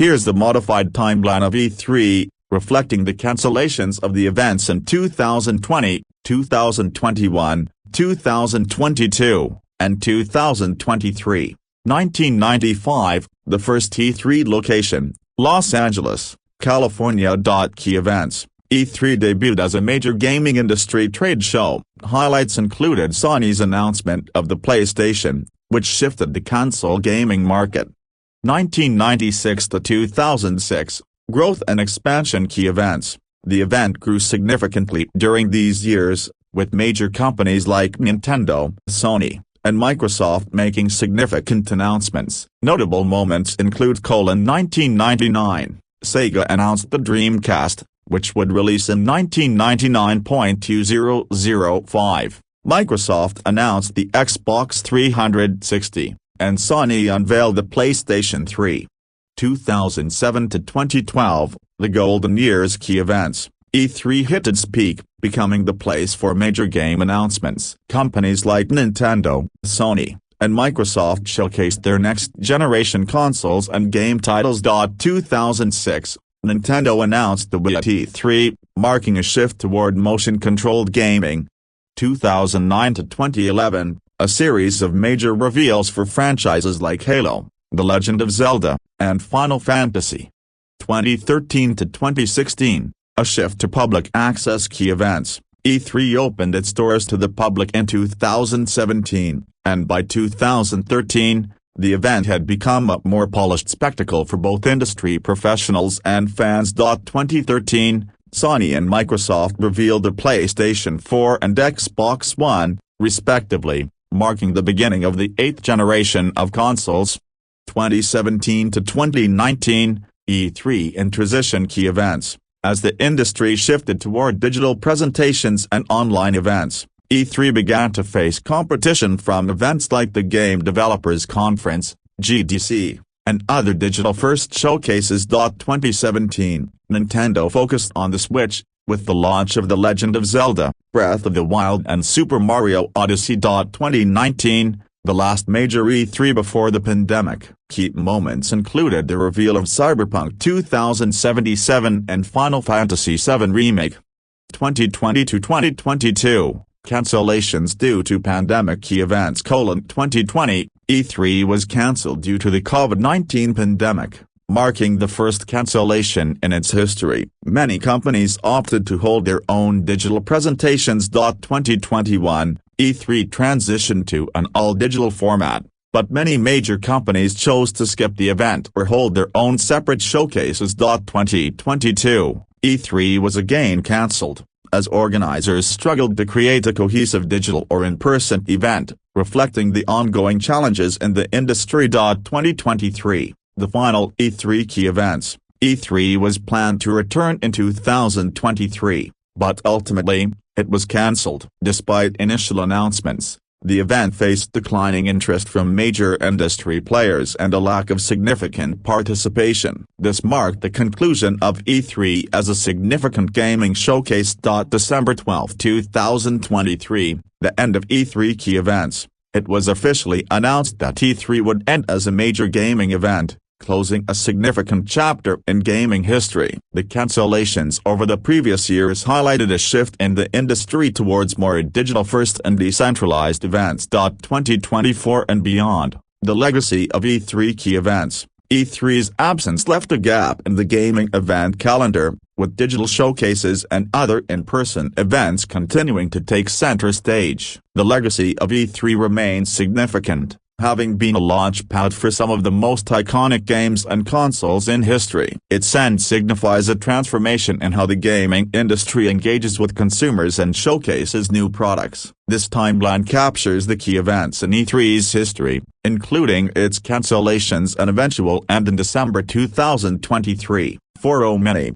Here's the modified timeline of E3, reflecting the cancellations of the events in 2020, 2021, 2022, and 2023. 1995, the first E3 location, Los Angeles, California. Key events. E3 debuted as a major gaming industry trade show. Highlights included Sony's announcement of the PlayStation, which shifted the console gaming market. 1996 to 2006, growth and expansion. Key events. The event grew significantly during these years, with major companies like Nintendo, Sony, and Microsoft making significant announcements. Notable moments include: 1999, Sega announced the Dreamcast, which would release in 1999.2005. Microsoft announced the Xbox 360, and Sony unveiled the PlayStation 3. 2007 to 2012, the golden years. Key events. E3 hit its peak, becoming the place for major game announcements. Companies like Nintendo, Sony, and Microsoft showcased their next-generation consoles and game titles. 2006, Nintendo announced the Wii at E3, marking a shift toward motion-controlled gaming. 2009 to 2011, a series of major reveals for franchises like Halo, The Legend of Zelda, and Final Fantasy. 2013 to 2016, a shift to public access. Key events. E3 opened its doors to the public in 2017, and by 2013, the event had become a more polished spectacle for both industry professionals and fans. 2013, Sony and Microsoft revealed the PlayStation 4 and Xbox One, respectively, marking the beginning of the eighth generation of consoles. 2017 to 2019, E3 in transition. Key events. As the industry shifted toward digital presentations and online events, E3 began to face competition from events like the Game Developers Conference, GDC, and other digital-first showcases. 2017, Nintendo focused on the Switch, with the launch of The Legend of Zelda, Breath of the Wild and Super Mario Odyssey. 2019, the last major E3 before the pandemic. Key moments included the reveal of Cyberpunk 2077 and Final Fantasy VII Remake. 2020 to 2022, cancellations due to pandemic. Key events: 2020, E3 was cancelled due to the COVID-19 pandemic, marking the first cancellation in its history. Many companies opted to hold their own digital presentations. 2021, E3 transitioned to an all-digital format, but many major companies chose to skip the event or hold their own separate showcases. 2022, E3 was again cancelled, as organizers struggled to create a cohesive digital or in-person event, reflecting the ongoing challenges in the industry. 2023, the final E3 key events. E3 was planned to return in 2023, but ultimately, it was cancelled. Despite initial announcements, the event faced declining interest from major industry players and a lack of significant participation. This marked the conclusion of E3 as a significant gaming showcase. December 12, 2023, the end of E3 key events. It was officially announced that E3 would end as a major gaming event, closing a significant chapter in gaming history. The cancellations over the previous years highlighted a shift in the industry towards more digital-first and decentralized events. 2024 and beyond, the legacy of E3 key events. E3's absence left a gap in the gaming event calendar, with digital showcases and other in-person events continuing to take center stage. The legacy of E3 remains significant, having been a launchpad for some of the most iconic games and consoles in history. Its end signifies a transformation in how the gaming industry engages with consumers and showcases new products. This timeline captures the key events in E3's history, including its cancellations and eventual end in December 2023. For many,